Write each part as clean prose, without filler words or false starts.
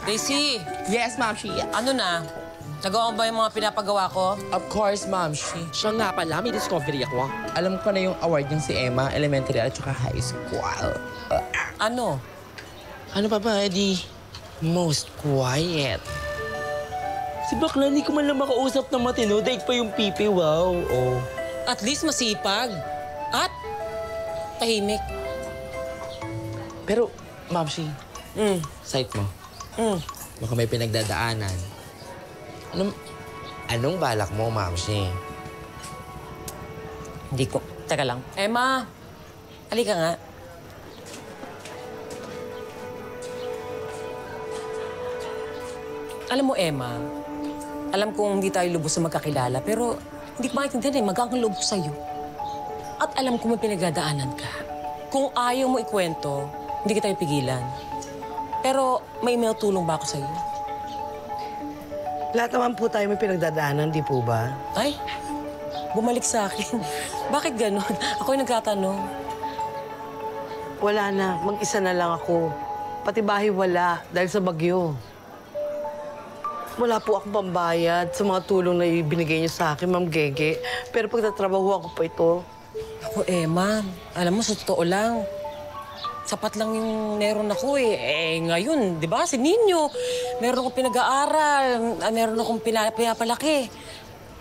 Daisy! Yes, Ma'am Shi. Ano na? Nagawa mo ba yung mga pinapagawa ko? Of course, Ma'am Shi. Siya nga pala, may discovery ako. Alam ko na yung award niya si Emma, elementary at saka high school. Ano? Ano pa ba, Eddie? Most quiet. Si bakla, hindi ko man lang makausap ng matino. Daig pa yung pipi, wow. Oh. At least masipag. At tahimik. Pero, Ma'am Shi, sight mo. Baka may pinagdadaanan. Anong balak mo, Ma'am Shi? Hindi ko. Teka lang. Emma, halika nga. Alam mo, Emma, alam kong hindi tayo lubos na magkakilala, pero hindi ko maintindihan eh, magkakang loob sa'yo. At alam ko may pinagdadaanan ka. Kung ayaw mo ikwento, hindi kita ipigilan. Pero may email tulong ba ako sa'yo? Lahat naman po tayo may pinagdadaanan, di po ba? Ay, bumalik sa akin. Bakit ganon? Ako yung nagtatanong. Wala na. Mag-isa na lang ako. Pati bahay wala dahil sa bagyo. Wala po akong pambayad sa mga tulong na ibinigay niyo sa akin, Ma'am Gege. Pero pagtatrabaho ako pa ito. Ako, Emma, alam mo, sa totoo lang, sapat lang yung meron ako eh. Ngayon, di ba, si Ninyo, meron akong pinag-aaral, meron akong pinapalaki.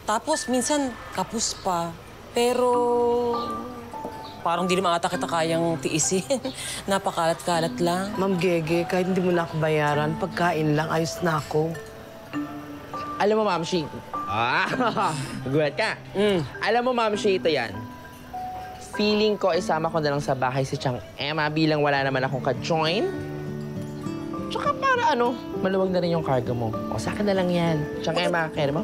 Tapos, minsan, kapus pa. Pero, parang di naman ata kita kayang tiisin. Napakalat-kalat lang. Ma'am Gege, kahit hindi mo na ako bayaran, pagkain lang, ayos na ako. Alam mo, Ma'am Shi. Nagulat ka. Alam mo, Ma'am Shi, ito yan. Feeling ko, isama ko na lang sa bahay si Chang Emma bilang wala naman akong ka-join. Tsaka para maluwag na rin yung cargo mo. O, sa akin na lang yan. Chang Emma, kaya mo?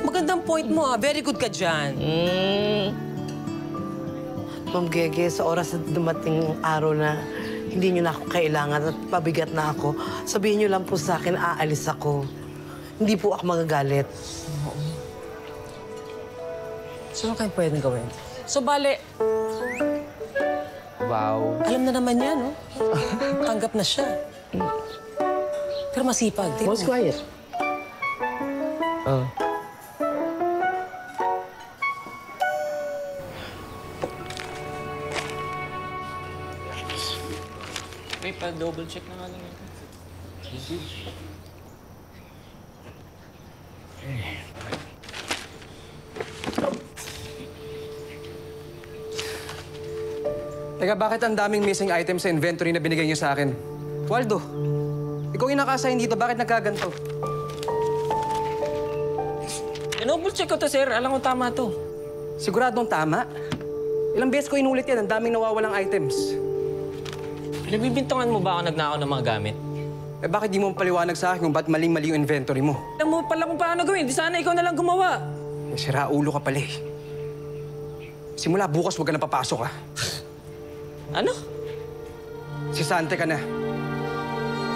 Magandang point mo, ah. Very good ka dyan. Ma'am Gege, sa oras na dumating araw na hindi niyo na ako kailangan at pabigat na ako, sabihin niyo lang po sa akin, aalis ako. Hindi po ako magagalit. So, ano kayo pwedeng gawin? So, bale, Wow. alam na naman niya, no? Tanggap na siya. Pero masipag, di ba? Most quiet. May pa-double check na nga lang yun. Teka, bakit ang daming missing items sa inventory na binigay niyo sa akin? Waldo, ikaw yung naka-assign dito. Bakit nagkaganto? Double check ko to, sir. Alam ko tama to. Siguradong tama? Ilang beses ko inulit yan. Ang daming nawawalang items. Pinagbibintangan mo ba ako nagnakaw ng mga gamit? Eh, bakit di mo paliwanag sa akin kung ba't maling-mali yung inventory mo? Alam mo pala kung paano gawin. Di sana ikaw na lang gumawa. Eh, sira ulo ka pala eh. Simula bukas, huwag ka na papasok, ha? Ano? Sisante ka na.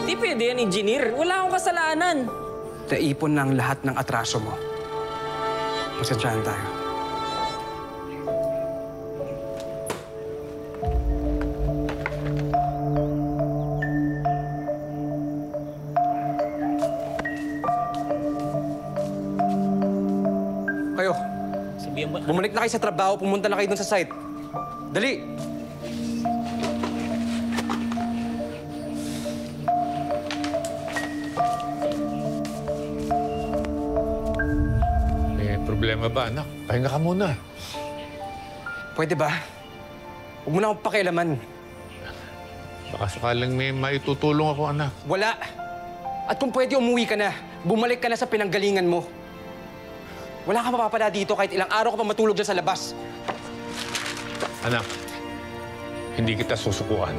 Di pwede yan, engineer. Wala akong kasalanan. Naipon na ang lahat ng atraso mo. Pasensyahan tayo. Kayo, Sabihan mo. bumalik na kayo sa trabaho, pumunta na kayo dun sa site. Dali! Problema ba, anak? Pahinga ka muna. Pwede ba? Huwag mo na akong pakialaman. Baka sakaling may maitutulong ako, anak. Wala. At kung pwede, umuwi ka na. Bumalik ka na sa pinanggalingan mo. Wala ka mapapala dito kahit ilang araw ka pa matulog dyan sa labas. Anak, hindi kita susukuan.